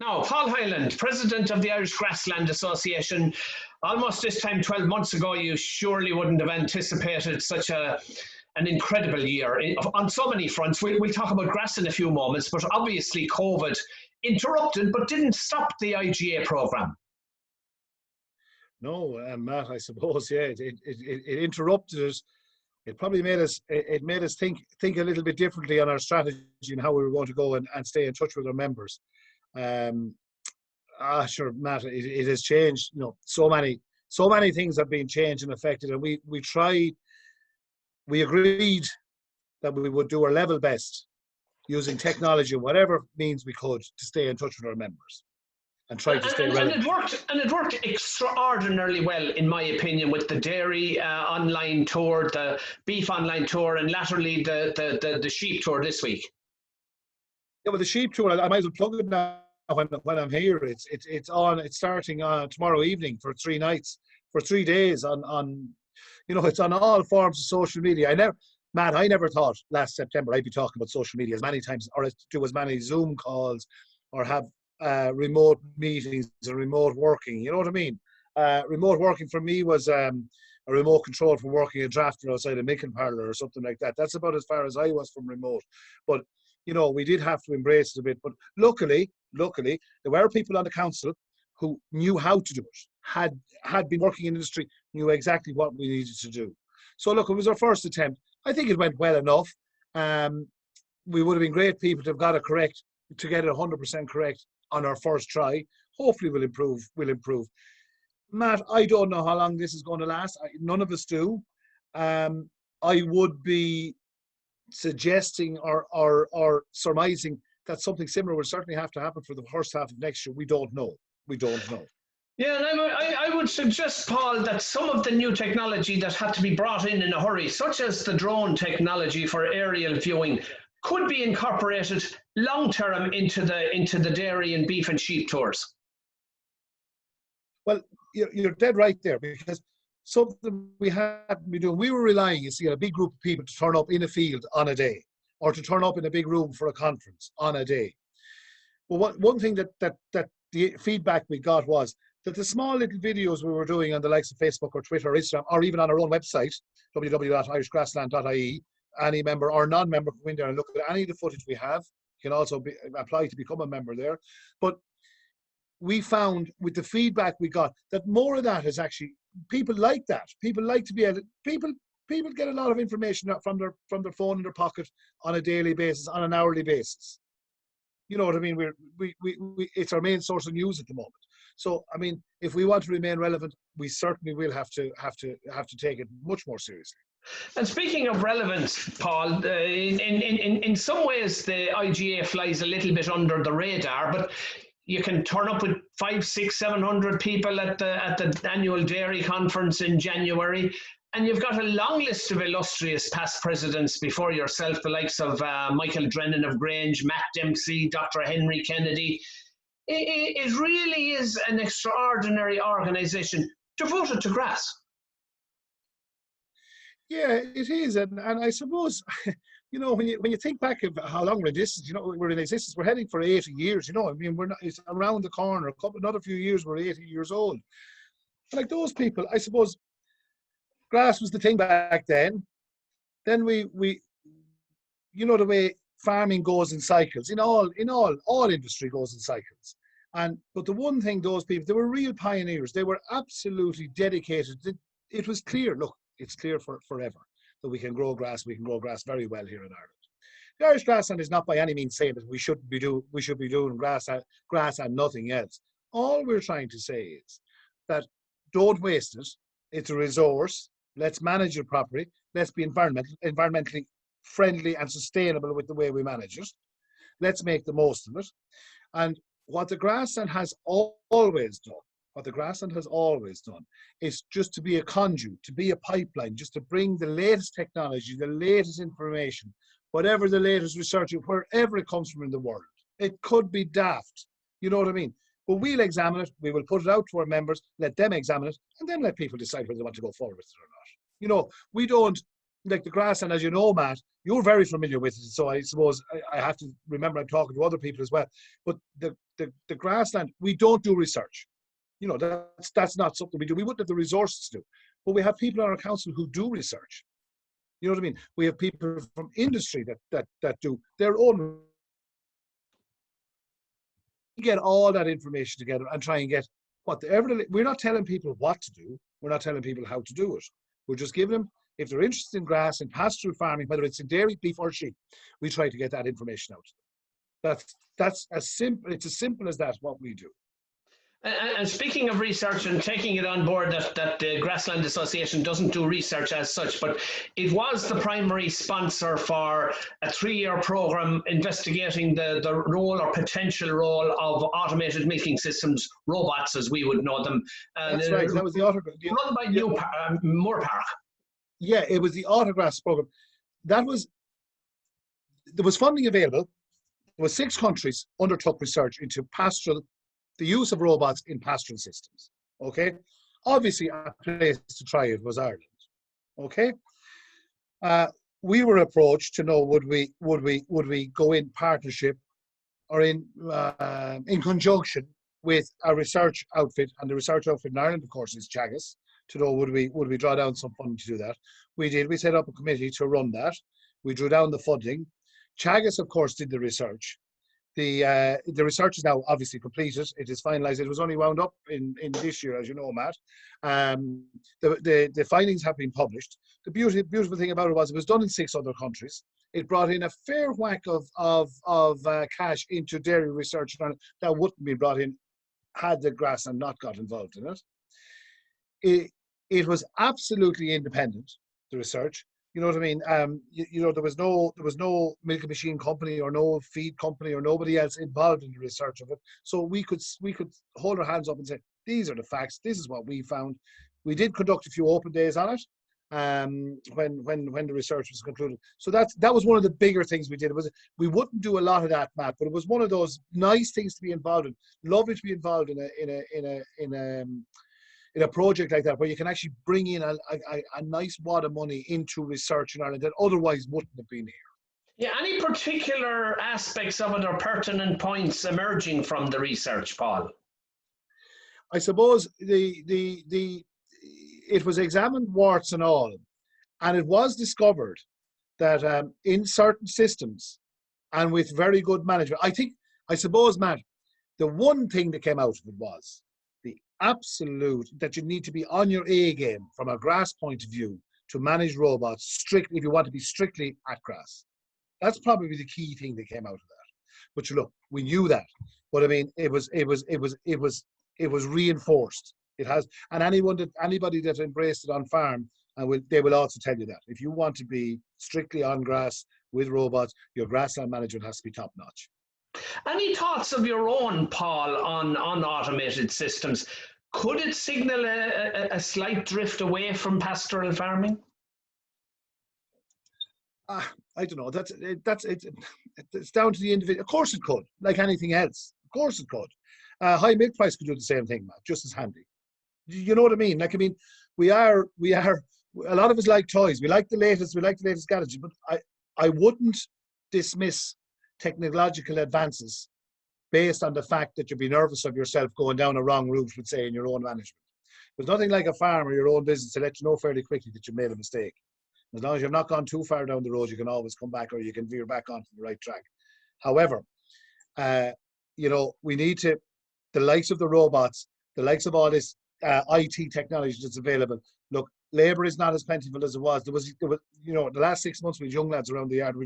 Now, Paul Hyland, President of the Irish Grassland Association, almost this time 12 months ago, you surely wouldn't have anticipated such an incredible year on so many fronts. We'll talk about grass in a few moments, but obviously COVID interrupted but didn't stop the IGA programme. No, Matt, I suppose, yeah, it interrupted us. It probably made us think a little bit differently on our strategy and how we were going to go and stay in touch with our members. Sure, Matt, it has changed. You know, so many things have been changed and affected, and we agreed that we would do our level best using technology, whatever means we could, to stay in touch with our members and try to stay relevant. And it worked extraordinarily well, in my opinion, with the dairy online tour, the beef online tour, and latterly the sheep tour this week. Yeah, well, the sheep tour, I might as well plug it now when I'm here. It's starting tomorrow evening for 3 nights, for 3 days on it's on all forms of social media. I never thought last September I'd be talking about social media as many times, or do as many Zoom calls, or have remote meetings and remote working. You know what I mean? Remote working for me was a remote control for working a drafter outside a milking parlour or something like that. That's about as far as I was from remote. But we did have to embrace it a bit. But luckily, there were people on the council who knew how to do it, had been working in the industry, knew exactly what we needed to do. So look, it was our first attempt. I think it went well enough. We would have been great people to have got it correct, to get it 100% correct on our first try. Hopefully we'll improve. Matt, I don't know how long this is going to last. None of us do. I would be suggesting or surmising that something similar will certainly have to happen for the first half of next year. We don't know. Yeah, and I would suggest, Paul, that some of the new technology that had to be brought in a hurry, such as the drone technology for aerial viewing, could be incorporated long-term into the dairy and beef and sheep tours. Well, you're dead right there, because something we had to be doing, we were relying, on a big group of people to turn up in a field on a day, or to turn up in a big room for a conference on a day. Well, one thing that the feedback we got was that the small little videos we were doing on the likes of Facebook or Twitter or Instagram, or even on our own website, www.irishgrassland.ie, any member or non-member can go in there and look at any of the footage we have. You can also apply to become a member there. But we found with the feedback we got that more of that is actually, people like that. People like to be able to, people get a lot of information from their phone in their pocket on a daily basis, on an hourly basis. You know what I mean? It's our main source of news at the moment. So, I mean, if we want to remain relevant, we certainly will have to take it much more seriously. And speaking of relevance, Paul, in some ways the IGA flies a little bit under the radar, but you can turn up with 500, 600, 700 people at the annual dairy conference in January, and you've got a long list of illustrious past presidents before yourself, the likes of Michael Drennan of Grange, Matt Dempsey, Dr. Henry Kennedy. It really is an extraordinary organisation devoted to grass. Yeah, it is, and I suppose, when you think back of how long we're in existence, we're in existence, we're heading for 80 years. I mean, it's around the corner. Another few years, we're 80 years old. Like those people, I suppose, grass was the thing back then. Then we the way farming goes in cycles. In all industry goes in cycles. But the one thing, those people, they were real pioneers. They were absolutely dedicated. It was clear. Look, it's clear forever that we can grow grass. We can grow grass very well here in Ireland. The Irish Grassland is not by any means saying that we should be doing grass and nothing else. All we're trying to say is that don't waste it. It's a resource. Let's manage it properly. Let's be environmentally friendly and sustainable with the way we manage it. Let's make the most of it. And what the grassland has always done, is just to be a conduit, to be a pipeline, just to bring the latest technology, the latest information, whatever the latest research, wherever it comes from in the world. It could be daft, you know what I mean? But we'll examine it, we will put it out to our members, let them examine it, and then let people decide whether they want to go forward with it or not. We don't like the grassland, as you know, Matt, you're very familiar with it. So I suppose I have to remember I'm talking to other people as well. But the grassland, we don't do research. You know, that's not something we do. We wouldn't have the resources to do. But we have people on our council who do research. You know what I mean? We have people from industry that do their own. Get all that information together and try and get whatever. We're not telling people what to do. We're not telling people how to do it. We're just giving them, if they're interested in grass and pastoral farming, whether it's in dairy, beef, or sheep, we try to get that information out. That's as simple. It's as simple as that. What we do. And speaking of research and taking it on board that the Grassland Association doesn't do research as such, but it was the primary sponsor for a 3-year program investigating the role or potential role of automated milking systems, robots as we would know them. That's right. That was the autograph. Run by Moore Park. Yeah, it was the autographs program. There was funding available. There was 6 countries undertook research into the use of robots in pastoral systems. Okay, obviously a place to try it was Ireland. Okay, we were approached to know would we go in partnership or in conjunction with a research outfit, and the research outfit in Ireland, of course, is Teagasc, to know would we draw down some funding to do that. We did. We set up a committee to run that. We drew down the funding. Teagasc, of course, did the research. The research is now obviously completed. It is finalised. It was only wound up in this year, as you know, Matt. The findings have been published. The beautiful thing about it was done in 6 other countries. It brought in a fair whack of cash into dairy research that wouldn't be brought in had the grassland not got involved in it. It was absolutely independent, the research. You know what I mean? You know, there was no milk machine company or no feed company or nobody else involved in the research of it. So we could hold our hands up and say, these are the facts. This is what we found. We did conduct a few open days on it when the research was concluded. So that was one of the bigger things we did. We wouldn't do a lot of that, Matt, but it was one of those nice things to be involved in. Lovely to be involved in a project like that, where you can actually bring in a nice wad of money into research in Ireland that otherwise wouldn't have been here. Yeah, any particular aspects of it or pertinent points emerging from the research, Paul? I suppose it was examined warts and all, and it was discovered that in certain systems and with very good management, I suppose, Matt, the one thing that came out of it was the absolute that you need to be on your A game from a grass point of view to manage robots strictly if you want to be strictly at grass. That's probably the key thing that came out of that. But look, we knew that. But I mean, it was reinforced. It has, and anybody that embraced it on farm, they will also tell you that if you want to be strictly on grass with robots, your grassland management has to be top notch. Any thoughts of your own, Paul, on automated systems? Could it signal a slight drift away from pastoral farming? I don't know. It's down to the individual. Of course it could, like anything else. Of course it could. High milk price could do the same thing, Matt, just as handy. You know what I mean? Like, I mean, we are. A lot of us like toys. We like the latest gadgets. But I wouldn't dismiss technological advances based on the fact that you'd be nervous of yourself going down a wrong route, let's say, in your own management. There's nothing like a farm or your own business to let you know fairly quickly that you made a mistake. As long as you've not gone too far down the road, you can always come back or you can veer back onto the right track. However, you know, we need to, the likes of the robots, the likes of all this IT technology that's available. Look, labour is not as plentiful as it was. There was, you know, the last 6 months with young lads around the yard,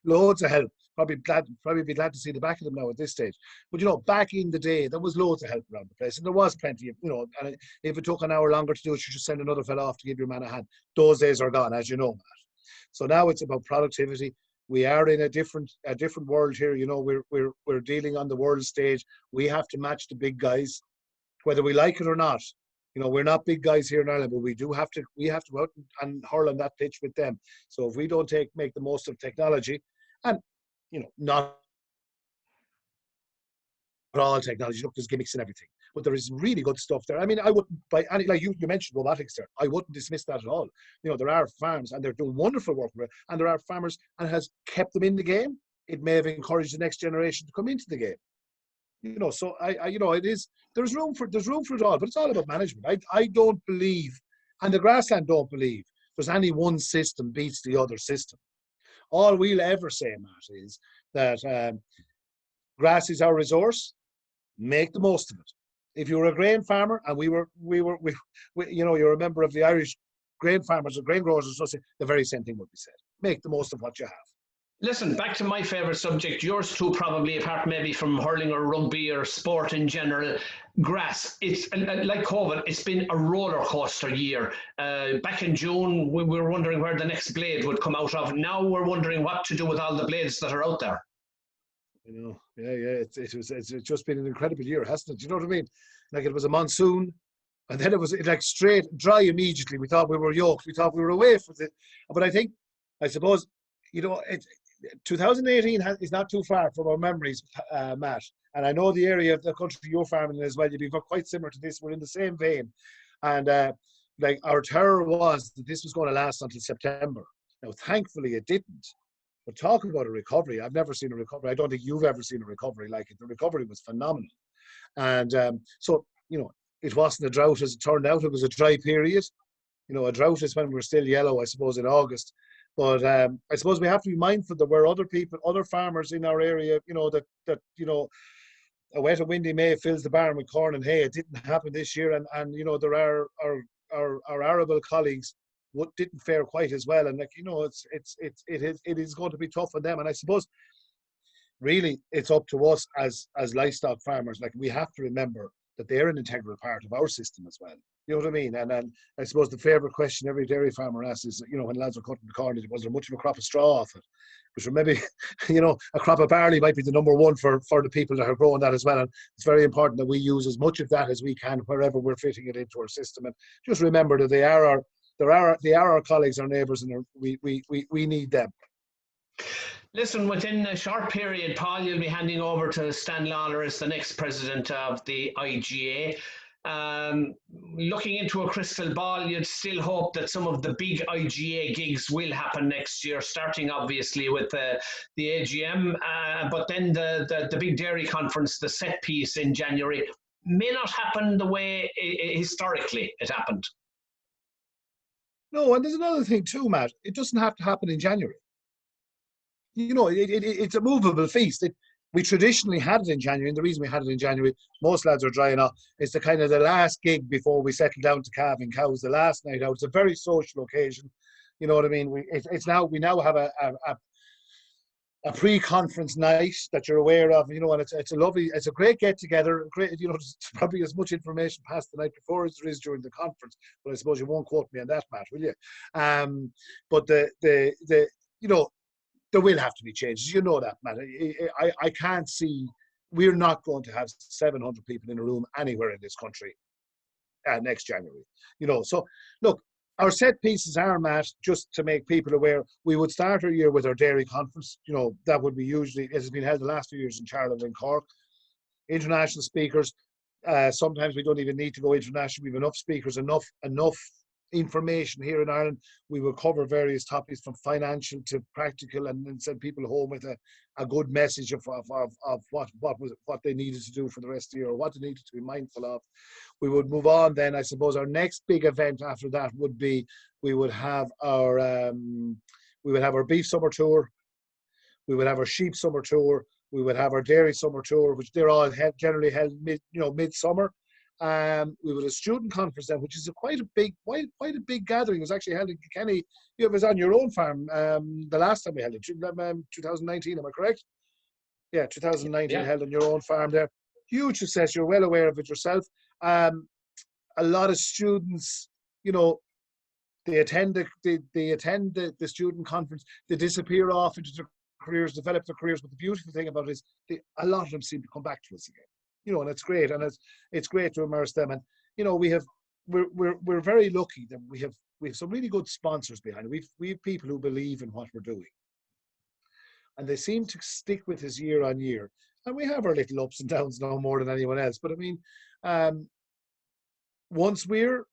loads of help. Probably be glad to see the back of them now at this stage. But you know, back in the day, there was loads of help around the place, and there was plenty of, you know. And if it took an hour longer to do it, you just send another fella off to give your man a hand. Those days are gone, as you know, Matt. So now it's about productivity. We are in a different world here. You know, we're dealing on the world stage. We have to match the big guys, whether we like it or not. You know, we're not big guys here in Ireland, but we have to go out and hurl on that pitch with them. So if we don't make the most of technology, and you know, not all technology. Look, there's gimmicks and everything, but there is really good stuff there. I mean, I wouldn't, by any, like you mentioned robotics there, I wouldn't dismiss that at all. You know, there are farms and they're doing wonderful work with it, and there are farmers and has kept them in the game. It may have encouraged the next generation to come into the game. You know, so I you know, there's room for it all, but it's all about management. I don't believe, and the grassland don't believe, there's any one system beats the other system. All we'll ever say, Matt, is that grass is our resource. Make the most of it. If you were a grain farmer, and we you know, you're a member of the Irish Grain Farmers or Grain Growers Association, the very same thing would be said. Make the most of what you have. Listen, back to my favourite subject, yours too, probably, apart maybe from hurling or rugby or sport in general, grass. It's like COVID, it's been a roller coaster year. Back in June, we were wondering where the next blade would come out of. Now we're wondering what to do with all the blades that are out there. You know, yeah. It's just been an incredible year, hasn't it? You know what I mean? Like, it was a monsoon, and then it was like straight dry immediately. We thought we were yoked. We thought we were away from it. But I suppose, you know, 2018 is not too far from our memories, Matt. And I know the area of the country you're farming in as well. You'd be quite similar to this. We're in the same vein. And like, our terror was that this was going to last until September. Now, thankfully, it didn't. But talk about a recovery. I've never seen a recovery. I don't think you've ever seen a recovery like it. The recovery was phenomenal. And so, you know, it wasn't a drought as it turned out. It was a dry period. You know, a drought is when we're still yellow, I suppose, in August. But I suppose we have to be mindful that where other farmers in our area, you know, that you know, a wet and windy May fills the barn with corn and hay. It didn't happen this year. And you know, there are our arable colleagues didn't fare quite as well, and like, you know, it is going to be tough on them. And I suppose really it's up to us as livestock farmers. Like, we have to remember that they're an integral part of our system as well. You know what I mean? And I suppose the favourite question every dairy farmer asks is, you know, when lads are cutting the corn, was there much of a crop of straw off it? Which maybe, you know, a crop of barley might be the number one for the people that are growing that as well. And it's very important that we use as much of that as we can wherever we're fitting it into our system. And just remember that they are our colleagues, our neighbours, and we need them. Listen, within a short period, Paul, you'll be handing over to Stan Lawler as the next president of the IGA. Looking into a crystal ball, you'd still hope that some of the big IGA gigs will happen next year, starting obviously with the AGM, but then the big dairy conference, the set piece in January, may not happen the way historically it happened. No, and there's another thing too, Matt. It doesn't have to happen in January. You know, it's a movable feast. We traditionally had it in January, and the reason we had it in January, most lads are drying up. It's the kind of the last gig before we settle down to calving cows, the last night out. It's a very social occasion. You know what I mean? We now have a pre-conference night that you're aware of, you know, and it's a great get together. Great, you know, there's probably as much information passed the night before as there is during the conference. But I suppose you won't quote me on that, Matt, will you? But the you know, there will have to be changes. You know that, Matt. I can't see, we're not going to have 700 people in a room anywhere in this country next January. You know, so look, our set pieces are, Matt, just to make people aware, we would start our year with our dairy conference. You know, that would be usually, it has been held the last few years in Charlotte and Cork. International speakers, sometimes we don't even need to go international. We have enough speakers, enough information here in Ireland. We will cover various topics from financial to practical, and send people home with a good message of what they needed to do for the rest of the year, or what they needed to be mindful of. We would move on then. I suppose our next big event after that would be, we would have our beef summer tour, we would have our sheep summer tour, we would have our dairy summer tour, which they're all generally held midsummer. We had a student conference then, which is quite a big gathering. It was actually held in Kilkenny. You was on your own farm the last time we held it, 2019. Am I correct? Yeah, 2019. Yeah. Held on your own farm there. Huge success. You're well aware of it yourself. A lot of students, you know, they attend the student conference. They disappear off into their careers, develop their careers. But the beautiful thing about it is, a lot of them seem to come back to us again. You know, and it's great, and it's great to immerse them. And you know, we're very lucky that we have some really good sponsors behind it. We have people who believe in what we're doing. and they seem to stick with us year on year. And we have our little ups and downs no more than anyone else. But I mean, once we're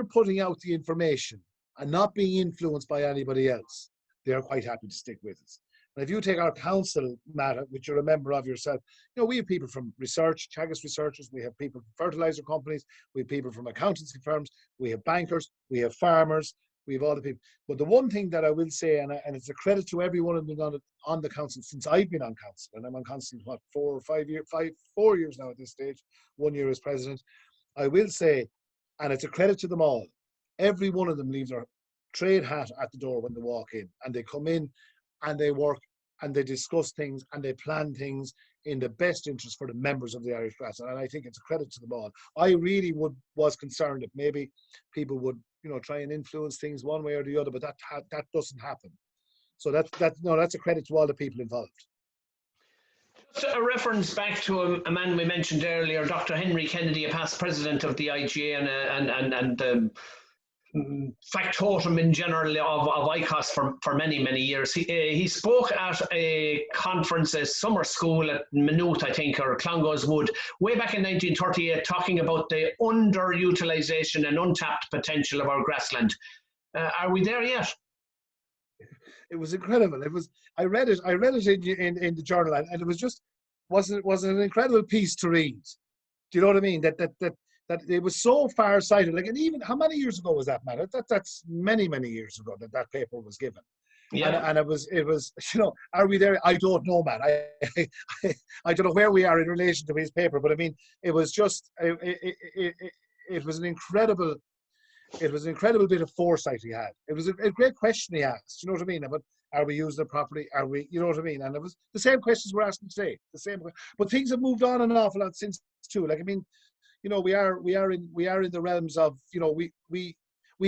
putting out the information and not being influenced by anybody else, they're quite happy to stick with us. And if you take our council, Matt, which you're a member of yourself, you know, we have people from research, Teagasc researchers, we have people from fertilizer companies, we have people from accountancy firms, we have bankers, we have farmers, we have all the people. But the one thing that I will say, and it's a credit to everyone who's been on the council since I've been on council, and I'm on council, what, 4 years now at this stage, 1 year as president, I will say, and it's a credit to them all, every one of them leaves their trade hat at the door when they walk in, and they come in and they work and they discuss things and they plan things in the best interest for the members of the Irish Grassland. And I think it's a credit to them all. I really was concerned that maybe people would, you know, try and influence things one way or the other, but that doesn't happen. So that's a credit to all the people involved. Just a reference back to a man we mentioned earlier, Dr. Henry Kennedy, a past president of the IGA and factotum in general of ICOS for many, many years. He spoke at a conference, a summer school at Maynooth, I think, or Clongowes Wood, way back in 1938, talking about the underutilisation and untapped potential of our grassland. Are we there yet? It was incredible. I read it in the journal, and it was an incredible piece to read. Do you know what I mean? That it was so far-sighted. Like, and even how many years ago was that, man? That's many years ago that paper was given. Yeah. And it was, you know, are we there? I don't know, man. I don't know where we are in relation to his paper, but I mean, it was just, it was an incredible bit of foresight he had. It was a great question he asked. You know what I mean? About, are we using it properly? Are we, you know what I mean? And it was the same questions we're asking today. The same, but things have moved on an awful lot since too. Like, I mean, you know, we are in the realms of, you know, we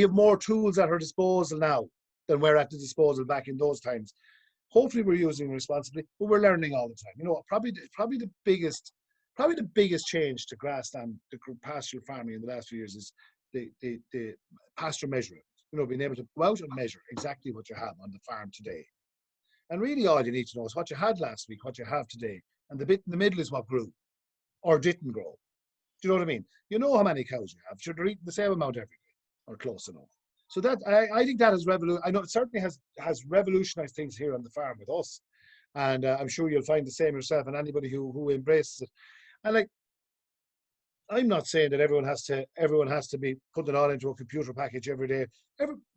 have more tools at our disposal now than we're at the disposal back in those times. Hopefully, we're using them responsibly, but we're learning all the time. You know, probably the biggest change to grassland, the pastoral farming in the last few years is the pasture measuring. You know, being able to go out and measure exactly what you have on the farm today. And really, all you need to know is what you had last week, what you have today, and the bit in the middle is what grew or didn't grow. Do you know what I mean? You know how many cows you have. Should they're eating the same amount every day or close enough. So that I think that has I know it certainly has revolutionized things here on the farm with us, and I'm sure you'll find the same yourself and anybody who embraces it. And like, I'm not saying that everyone has to be putting it all into a computer package every day.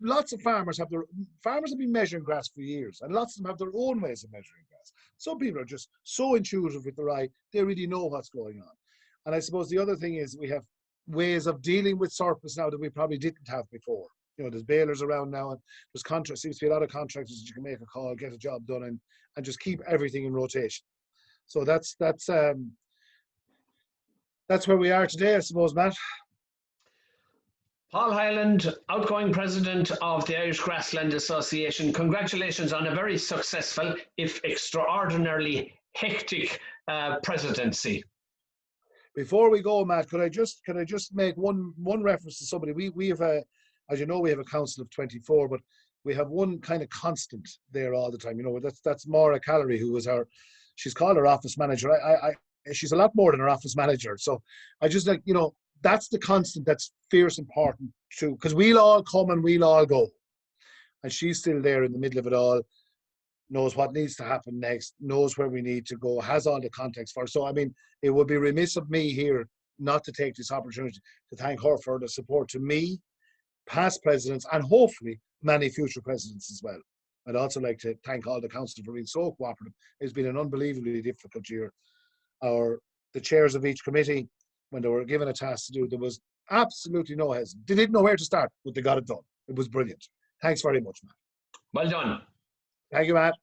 Lots of farmers have been measuring grass for years, and lots of them have their own ways of measuring grass. Some people are just so intuitive with their eye; they really know what's going on. And I suppose the other thing is we have ways of dealing with surplus now that we probably didn't have before. You know, there's balers around now, and there's seems to be a lot of contractors that you can make a call, get a job done, and just keep everything in rotation. So that's where we are today, I suppose, Matt. Paul Hyland, outgoing president of the Irish Grassland Association. Congratulations on a very successful, if extraordinarily hectic, presidency. Before we go, Matt, could I just make one reference to somebody? We have as you know, we have a council of 24, but we have one kind of constant there all the time. You know, that's Maura Callery, who was she's called her office manager. She's a lot more than her office manager. So I just, like, you know, that's the constant that's fierce important too, because we'll all come and we'll all go. And she's still there in the middle of it all, knows what needs to happen next, knows where we need to go, has all the context for it. So, I mean, it would be remiss of me here not to take this opportunity to thank her for the support to me, past presidents, and hopefully many future presidents as well. I'd also like to thank all the council for being so cooperative. It's been an unbelievably difficult year. The chairs of each committee, when they were given a task to do, there was absolutely no hesitation. They didn't know where to start, but they got it done. It was brilliant. Thanks very much, Matt. Well done. Thank you, Matt.